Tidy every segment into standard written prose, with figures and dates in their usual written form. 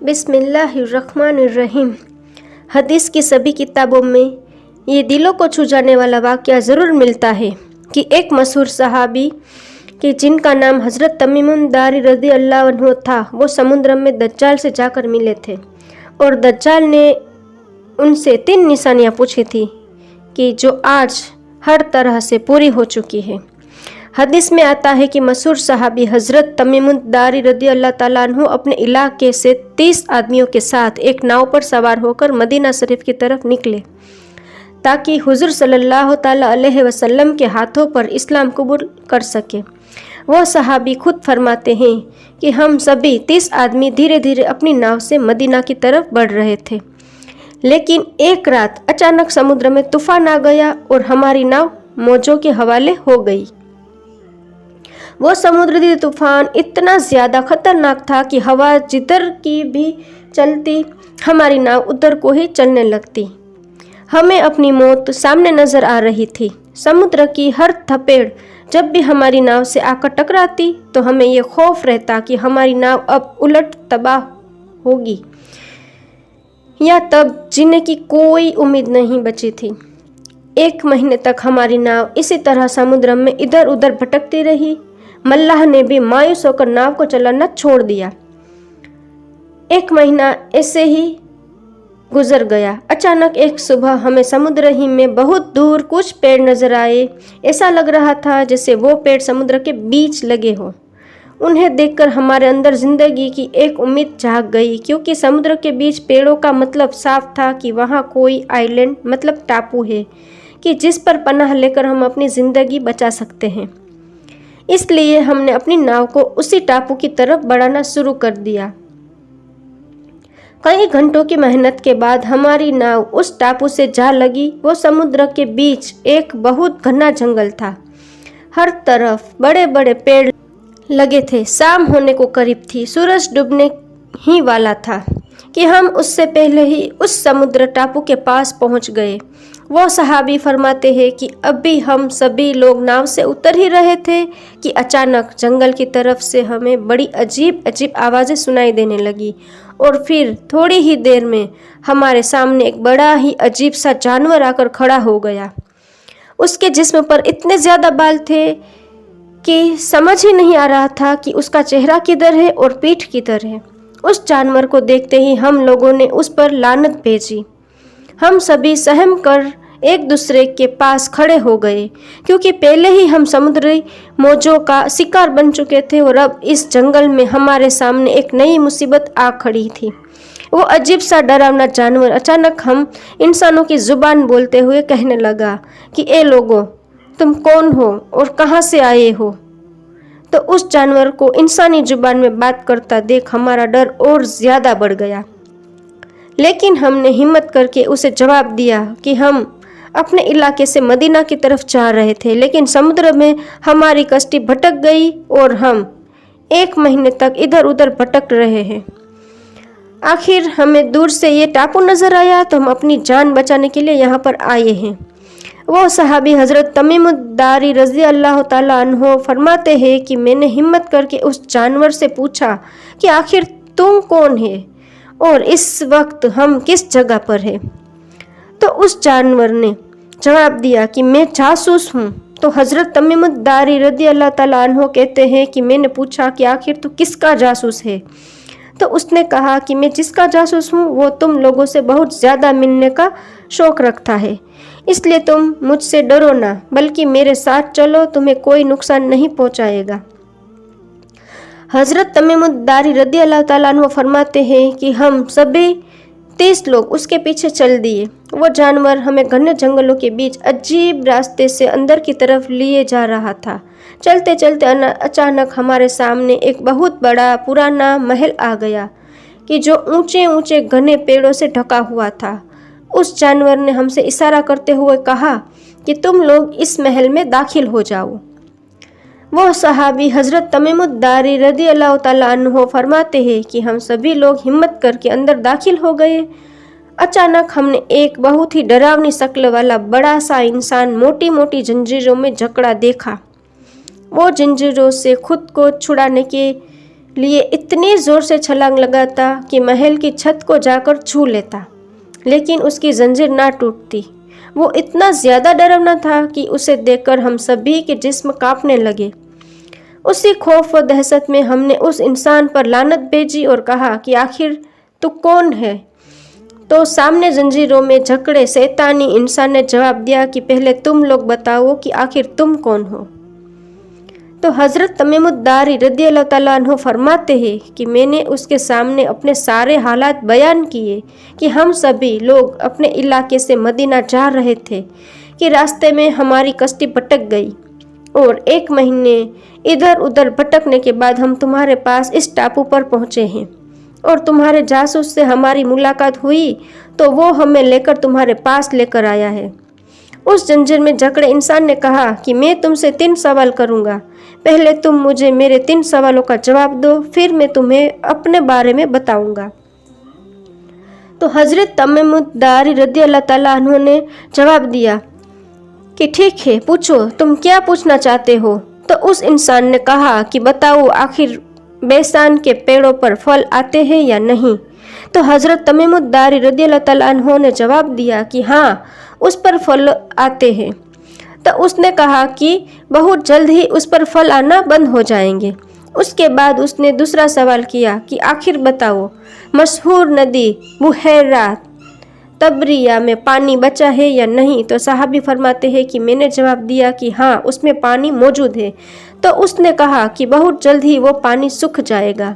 बिस्मिल्लाहिर्रहमानिर्रहीम। हदीस की सभी किताबों में ये दिलों को छू जाने वाला वाक़या ज़रूर मिलता है कि एक मशहूर सहाबी कि जिनका नाम हज़रत तमीमुन दारी रज़ी अल्लाह अन्हु था, वो समुद्र में दज्जाल से जाकर मिले थे और दज्जाल ने उनसे 3 निशानियाँ पूछी थी कि जो आज हर तरह से पूरी हो चुकी है। हदीस में आता है कि मशहूर सहाबी हज़रत तमीमुन दारी रज़ी अल्लाह ताला अन्हु अपने इलाके से 30 आदमियों के साथ एक नाव पर सवार होकर मदीना शरीफ की तरफ निकले ताकि हुज़ूर सल्लल्लाहु ताला अलैहि वसल्लम के हाथों पर इस्लाम कबूल कर सके। वो सहाबी खुद फरमाते हैं कि हम सभी 30 आदमी धीरे धीरे अपनी नाव से मदीना की तरफ बढ़ रहे थे, लेकिन एक रात अचानक समुद्र में तूफान आ गया और हमारी नाव मौजों के हवाले हो गई। वो समुद्री तूफान इतना ज़्यादा खतरनाक था कि हवा जिधर की भी चलती हमारी नाव उधर को ही चलने लगती। हमें अपनी मौत सामने नज़र आ रही थी। समुद्र की हर थपेड़ जब भी हमारी नाव से आकर टकराती तो हमें ये खौफ रहता कि हमारी नाव अब उलट तबाह होगी या तब जीने की कोई उम्मीद नहीं बची थी। 1 महीने तक हमारी नाव इसी तरह समुद्र में इधर उधर भटकती रही। मल्लाह ने भी मायूस होकर नाव को चलाना छोड़ दिया। 1 महीना ऐसे ही गुजर गया। अचानक एक सुबह हमें समुद्र ही में बहुत दूर कुछ पेड़ नजर आए। ऐसा लग रहा था जैसे वो पेड़ समुद्र के बीच लगे हो। उन्हें देखकर हमारे अंदर जिंदगी की एक उम्मीद जाग गई, क्योंकि समुद्र के बीच पेड़ों का मतलब साफ था कि वहाँ कोई आइलैंड मतलब टापू है कि जिस पर पनाह लेकर हम अपनी ज़िंदगी बचा सकते हैं। इसलिए हमने अपनी नाव को उसी टापू की तरफ बढ़ाना शुरू कर दिया। कई घंटों की मेहनत के बाद हमारी नाव उस टापू से जा लगी। वो समुद्र के बीच एक बहुत घना जंगल था। हर तरफ बड़े बड़े पेड़ लगे थे। शाम होने को करीब थी। सूरज डूबने ही वाला था कि हम उससे पहले ही उस समुद्र टापू के पास पहुंच गए। वो सहाबी फरमाते हैं कि अभी हम सभी लोग नाव से उतर ही रहे थे कि अचानक जंगल की तरफ से हमें बड़ी अजीब अजीब आवाज़ें सुनाई देने लगी और फिर थोड़ी ही देर में हमारे सामने एक बड़ा ही अजीब सा जानवर आकर खड़ा हो गया। उसके जिस्म पर इतने ज़्यादा बाल थे कि समझ ही नहीं आ रहा था कि उसका चेहरा किधर है और पीठ किधर है। उस जानवर को देखते ही हम लोगों ने उस पर लानत भेजी। हम सभी सहम कर एक दूसरे के पास खड़े हो गए, क्योंकि पहले ही हम समुद्री मौजों का शिकार बन चुके थे और अब इस जंगल में हमारे सामने एक नई मुसीबत आ खड़ी थी। वो अजीब सा डरावना जानवर अचानक हम इंसानों की ज़ुबान बोलते हुए कहने लगा कि ए लोगों, तुम कौन हो और कहाँ से आए हो। तो उस जानवर को इंसानी जुबान में बात करता देख हमारा डर और ज़्यादा बढ़ गया, लेकिन हमने हिम्मत करके उसे जवाब दिया कि हम अपने इलाके से मदीना की तरफ जा रहे थे, लेकिन समुद्र में हमारी कश्ती भटक गई और हम 1 महीने तक इधर उधर भटक रहे हैं। आखिर हमें दूर से ये टापू नज़र आया तो हम अपनी जान बचाने के लिए यहाँ पर आए हैं। वो सहाबी हज़रत तमीमुन दारी रज़ी अल्लाह ताला अन्हो फरमाते हैं कि मैंने हिम्मत करके उस जानवर से पूछा कि आखिर तुम कौन है और इस वक्त हम किस जगह पर है। तो उस जानवर ने जवाब दिया कि मैं जासूस हूँ। तो हज़रत तमीमुन दारी रज़ी अल्लाह ताला अन्हो कहते हैं कि मैंने पूछा कि आखिर तू किसका जासूस है। तो उसने कहा कि मैं जिसका जासूस हूँ वो तुम लोगों से बहुत ज़्यादा मिलने का शौक़ रखता है, इसलिए तुम मुझसे डरो ना, बल्कि मेरे साथ चलो, तुम्हें कोई नुकसान नहीं पहुँचाएगा। हज़रत तमीमुन दारी रज़ी अल्लाह ताला अन्हु फरमाते हैं कि हम सभी 30 लोग उसके पीछे चल दिए। वो जानवर हमें घने जंगलों के बीच अजीब रास्ते से अंदर की तरफ लिए जा रहा था। चलते चलते अचानक हमारे सामने एक बहुत बड़ा पुराना महल आ गया कि जो ऊंचे ऊंचे घने पेड़ों से ढका हुआ था। उस जानवर ने हमसे इशारा करते हुए कहा कि तुम लोग इस महल में दाखिल हो जाओ। वो सहाबी हज़रत तमीमुन दारी रज़ी अल्लाह ताला अन्हो फरमाते हैं कि हम सभी लोग हिम्मत करके अंदर दाखिल हो गए। अचानक हमने एक बहुत ही डरावनी शक्ल वाला बड़ा सा इंसान मोटी मोटी जंजीरों में जकड़ा देखा। वो जंजीरों से खुद को छुड़ाने के लिए इतनी ज़ोर से छलांग लगाता कि महल की छत को जाकर छू लेता, लेकिन उसकी जंजीर ना टूटती। वो इतना ज़्यादा डरावना था कि उसे देखकर हम सभी के जिस्म कांपने लगे। उसी खौफ व दहशत में हमने उस इंसान पर लानत भेजी और कहा कि आखिर तू कौन है? तो सामने जंजीरों में जकड़े शैतानी इंसान ने जवाब दिया कि पहले तुम लोग बताओ कि आखिर तुम कौन हो। तो हज़रत तमीमुद्दारी रज़ियल्लाहु ताला अन्हु फरमाते हैं कि मैंने उसके सामने अपने सारे हालात बयान किए कि हम सभी लोग अपने इलाके से मदीना जा रहे थे कि रास्ते में हमारी कश्ती भटक गई और 1 महीने इधर उधर भटकने के बाद हम तुम्हारे पास इस टापू पर पहुँचे हैं और तुम्हारे जासूस से हमारी मुलाकात हुई तो वो हमें लेकर तुम्हारे पास लेकर आया है। उस जंजीर में जकड़े इंसान ने कहा कि मैं तुमसे 3 सवाल करूंगा, पहले तुम मुझे मेरे 3 सवालों का जवाब दो, फिर मैं तुम्हें अपने बारे में बताऊंगा। तो हज़रत तमीमुद्दारी रज़ियल्लाहु ताला अन्हु ने जवाब दिया कि ठीक है, पूछो, तुम क्या पूछना चाहते हो। तो उस इंसान ने कहा कि बताओ, आखिर बेसान के पेड़ों पर फल आते हैं या नहीं। तो हज़रत तमीमुद्दारी रज़ियल्लाहु ताला अन्हु ने जवाब दिया कि हाँ, उस पर फल आते हैं। तो उसने कहा कि बहुत जल्द ही उस पर फल आना बंद हो जाएंगे। उसके बाद उसने दूसरा सवाल किया कि आखिर बताओ, मशहूर नदी बुहैरा तबरिया में पानी बचा है या नहीं। तो सहाबी फरमाते हैं कि मैंने जवाब दिया कि हाँ, उसमें पानी मौजूद है। तो उसने कहा कि बहुत जल्द ही वो पानी सूख जाएगा।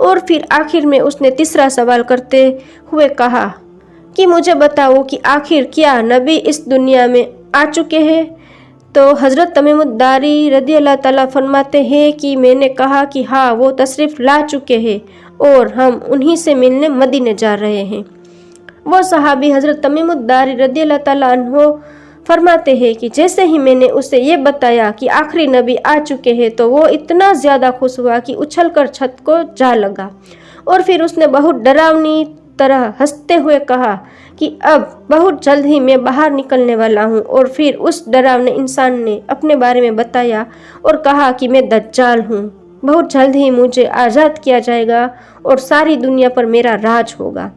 और फिर आखिर में उसने तीसरा सवाल करते हुए कहा कि मुझे बताओ कि आखिर क्या नबी इस दुनिया में आ चुके हैं। तो हज़रत तमीमुद्दारी रज़ियल्लाहु ताला फरमाते हैं कि मैंने कहा कि हाँ, वो तशरीफ़ ला चुके हैं और हम उन्हीं से मिलने मदीने जा रहे हैं। वो सहाबी हज़रत तमीमुद्दारी रज़ियल्लाहु ताला अन्हु फरमाते हैं कि जैसे ही मैंने उसे ये बताया कि आखिरी नबी आ चुके हैं तो वो इतना ज़्यादा खुश हुआ कि उछलकर छत को जा लगा और फिर उसने बहुत डरावनी तरह हंसते हुए कहा कि अब बहुत जल्द ही मैं बाहर निकलने वाला हूँ। और फिर उस डरावने इंसान ने अपने बारे में बताया और कहा कि मैं दज्जाल हूँ, बहुत जल्द ही मुझे आज़ाद किया जाएगा और सारी दुनिया पर मेरा राज होगा।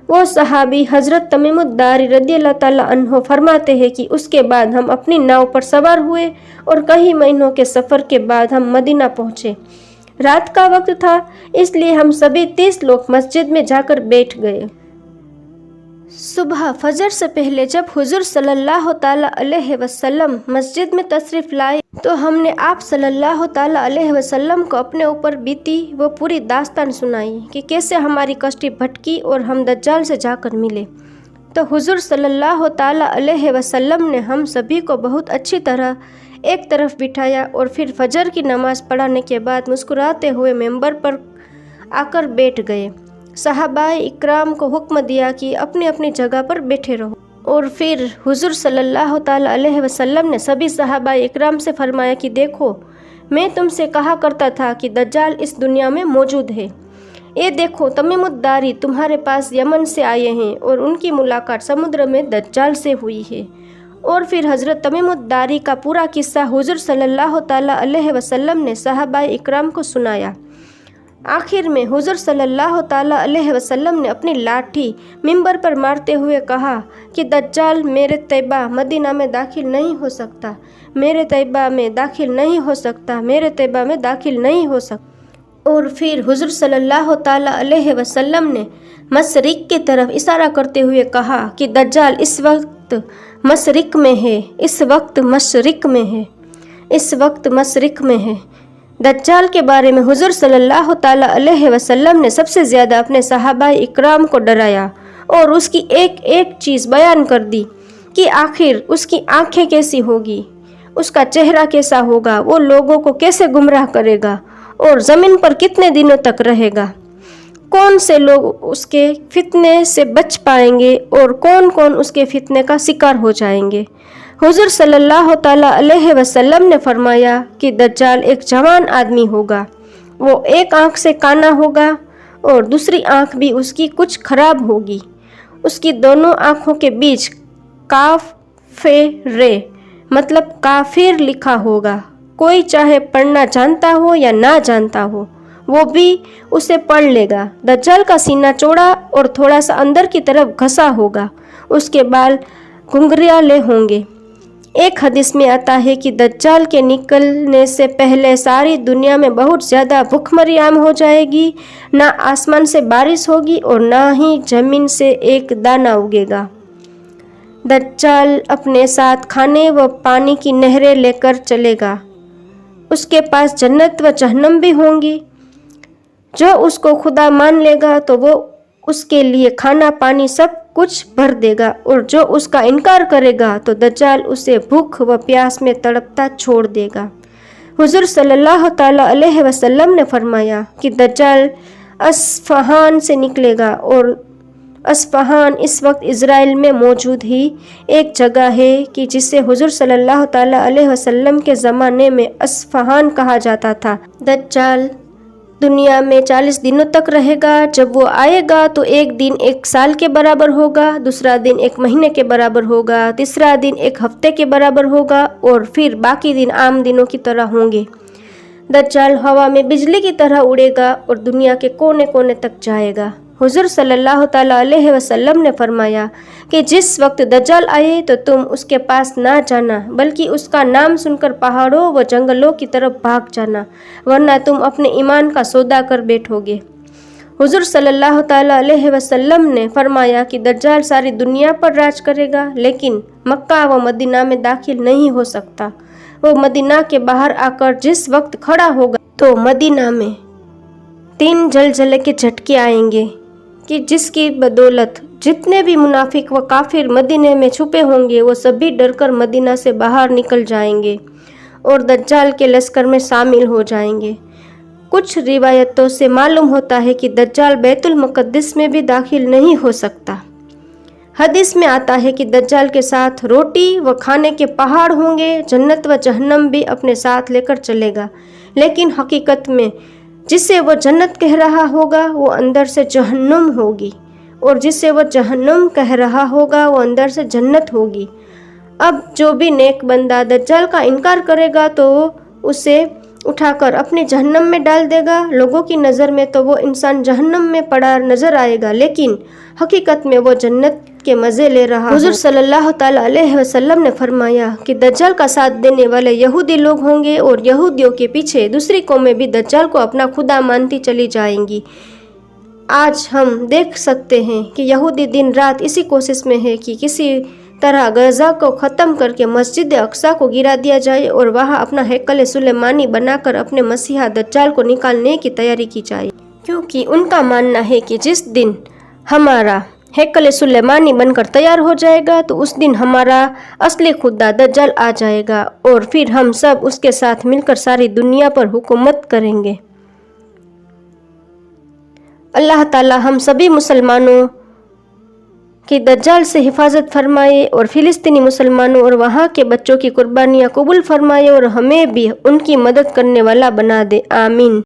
वो सहाबी हज़रत तमीमुद्दारी रज़ियल्लाहु ताला अन्हु फरमाते हैं कि उसके बाद हम अपनी नाव पर सवार हुए और कई महीनों के सफ़र के बाद हम मदीना पहुँचे। रात का वक्त था, इसलिए हम सभी 30 लोग मस्जिद में जाकर बैठ गए। सुबह फजर से पहले जब हुजूर सल्लल्लाहु ताला अलैहि वसल्लम मस्जिद में तशरीफ़ लाए तो हमने आप सल्लल्लाहु ताला अलैहि वसल्लम को अपने ऊपर बीती वो पूरी दास्तान सुनाई कि कैसे हमारी कश्ती भटकी और हम दज्जाल से जाकर मिले। तो हुजूर सल्लल्लाहु ताला अलैहि वसल्लम ने हम सभी को बहुत अच्छी तरह एक तरफ बिठाया और फिर फजर की नमाज़ पढ़ाने के बाद मुस्कुराते हुए मेंबर पर आकर बैठ गए। सहाबाए इकराम को हुक्म दिया कि अपनी अपनी जगह पर बैठे रहो और फिर हुजूर सल्लल्लाहु ताला अलैहि वसल्लम ने सभी सहाबाए इकराम से फरमाया कि देखो, मैं तुमसे कहा करता था कि दज्जाल इस दुनिया में मौजूद है। ये देखो, तमीमुद्दारी तुम्हारे पास यमन से आए हैं और उनकी मुलाकात समुद्र में दज्जाल से हुई है। और फिर हज़रत तमीमुद्दारी का पूरा किस्सा हुजूर सल्लल्लाहु ताला अलैहि वसल्लम ने सहाबाए इकराम को सुनाया। आखिर में हुजूर सल्लल्लाहु ताला अलैहि वसल्लम ने अपनी लाठी मिंबर पर मारते हुए कहा कि दज्जाल मेरे तैबा मदीना में दाखिल नहीं हो सकता, मेरे तैबा में दाखिल नहीं हो सकता, मेरे तैबा में दाखिल नहीं हो सकता। और फिर हुजूर सल्लल्लाहु ताला अलैहि वसल्लम ने मशरिक की तरफ इशारा करते हुए कहा कि दज्जाल इस वक्त मशरिक में है, इस वक्त मशरिक में है, इस वक्त मशरिक में है। दज्जाल के बारे में हुजूर सल्लल्लाहु ताला अलैहि वसल्लम ने सबसे ज़्यादा अपने सहाबाए इकराम को डराया और उसकी एक एक चीज़ बयान कर दी कि आखिर उसकी आंखें कैसी होगी, उसका चेहरा कैसा होगा, वो लोगों को कैसे गुमराह करेगा और ज़मीन पर कितने दिनों तक रहेगा, कौन से लोग उसके फितने से बच पाएंगे और कौन कौन उसके फितने का शिकार हो जाएंगे। हुजूर सल्लल्लाहु ताला अलैहि वसल्लम ने फरमाया कि दज्जाल एक जवान आदमी होगा, वो एक आँख से काना होगा और दूसरी आँख भी उसकी कुछ खराब होगी, उसकी दोनों आँखों के बीच काफ फे रे मतलब काफिर लिखा होगा کوئی چاہے پڑھنا جانتا ہو یا نہ جانتا ہو وہ بھی اسے پڑھ لے گا۔ دجال کا سینہ چوڑا اور تھوڑا سا اندر کی طرف گھسا ہوگا، اس کے بال گھنگریالے ہوں گے۔ ایک حدیث میں آتا ہے کہ دجال کے نکلنے سے پہلے ساری دنیا میں بہت زیادہ بھوک مری عام ہو جائے گی، نہ آسمان سے بارش ہوگی اور نہ ہی زمین سے ایک دانہ اگے گا۔ دجال اپنے ساتھ کھانے و پانی کی نہریں لے کر چلے گا، اس کے پاس جنت و جہنم بھی ہوں گی۔ جو اس کو خدا مان لے گا تو وہ اس کے لیے کھانا پانی سب کچھ بھر دے گا، اور جو اس کا انکار کرے گا تو دجال اسے بھوک و پیاس میں تڑپتا چھوڑ دے گا۔ حضور صلی اللہ تعالیٰ علیہ وسلم نے فرمایا کہ دجال اصفہان سے نکلے گا، اور اصفہان اس وقت اسرائیل میں موجود ہی ایک جگہ ہے کہ جسے حضور صلی اللہ تعالیٰ علیہ وسلم کے زمانے میں اصفہان کہا جاتا تھا۔ دجال دنیا میں 40 دنوں تک رہے گا۔ جب وہ آئے گا تو ایک دن 1 سال کے برابر ہوگا، دوسرا دن 1 مہینے کے برابر ہوگا، تیسرا دن 1 ہفتے کے برابر ہوگا، اور پھر باقی دن عام دنوں کی طرح ہوں گے۔ دجال ہوا میں بجلی کی طرح اڑے گا اور دنیا کے کونے کونے تک جائے گا۔ حضور صلی اللہ تعالیٰ علیہ وسلم نے فرمایا کہ جس وقت دجال آئے تو تم اس کے پاس نہ جانا، بلکہ اس کا نام سن کر پہاڑوں و جنگلوں کی طرف بھاگ جانا، ورنہ تم اپنے ایمان کا سودا کر بیٹھو گے۔ حضور صلی اللہ تعالیٰ علیہ وسلم نے فرمایا کہ دجال ساری دنیا پر راج کرے گا، لیکن مکہ و مدینہ میں داخل نہیں ہو سکتا۔ وہ مدینہ کے باہر آ کر جس وقت کھڑا ہوگا تو مدینہ میں 3 زلزلے کے جھٹکے آئیں گے کہ جس کی بدولت جتنے بھی منافق و کافر مدینے میں چھپے ہوں گے وہ سبھی ڈر کر مدینہ سے باہر نکل جائیں گے اور دجال کے لشکر میں شامل ہو جائیں گے۔ کچھ روایتوں سے معلوم ہوتا ہے کہ دجال بیت المقدس میں بھی داخل نہیں ہو سکتا۔ حدیث میں آتا ہے کہ دجال کے ساتھ روٹی و کھانے کے پہاڑ ہوں گے، جنت و جہنم بھی اپنے ساتھ لے کر چلے گا، لیکن حقیقت میں جسے وہ جنت کہہ رہا ہوگا وہ اندر سے جہنم ہوگی، اور جسے وہ جہنم کہہ رہا ہوگا وہ اندر سے جنت ہوگی۔ اب جو بھی نیک بندہ دجال کا انکار کرے گا تو اسے اٹھا کر اپنی جہنم میں ڈال دے گا۔ لوگوں کی نظر میں تو وہ انسان جہنم میں پڑا نظر آئے گا، لیکن حقیقت میں وہ جنت کے مزے لے رہا ہے۔ حضور صلی اللہ تعالیٰ علیہ وسلم نے فرمایا کہ دجال کا ساتھ دینے والے یہودی لوگ ہوں گے، اور یہودیوں کے پیچھے دوسری قومیں بھی دجال کو اپنا خدا مانتی چلی جائیں گی۔ آج ہم دیکھ سکتے ہیں کہ یہودی دن رات اسی کوشش میں ہے کہ کسی طرح غزہ کو ختم کر کے مسجد اقصیٰ کو گرا دیا جائے اور وہاں اپنا ہیکل سلیمانی بنا کر اپنے مسیحا دجال کو نکالنے کی تیاری کی جائے، کیونکہ ان کا ماننا ہے کہ جس دن ہمارا ہیکل سلیمانی بن کر تیار ہو جائے گا تو اس دن ہمارا اصلی خدا دجال آ جائے گا، اور پھر ہم سب اس کے ساتھ مل کر ساری دنیا پر حکومت کریں گے۔ اللہ تعالیٰ ہم سبھی مسلمانوں کی دجال سے حفاظت فرمائے، اور فلسطینی مسلمانوں اور وہاں کے بچوں کی قربانیاں قبول فرمائے، اور ہمیں بھی ان کی مدد کرنے والا بنا دے، آمین۔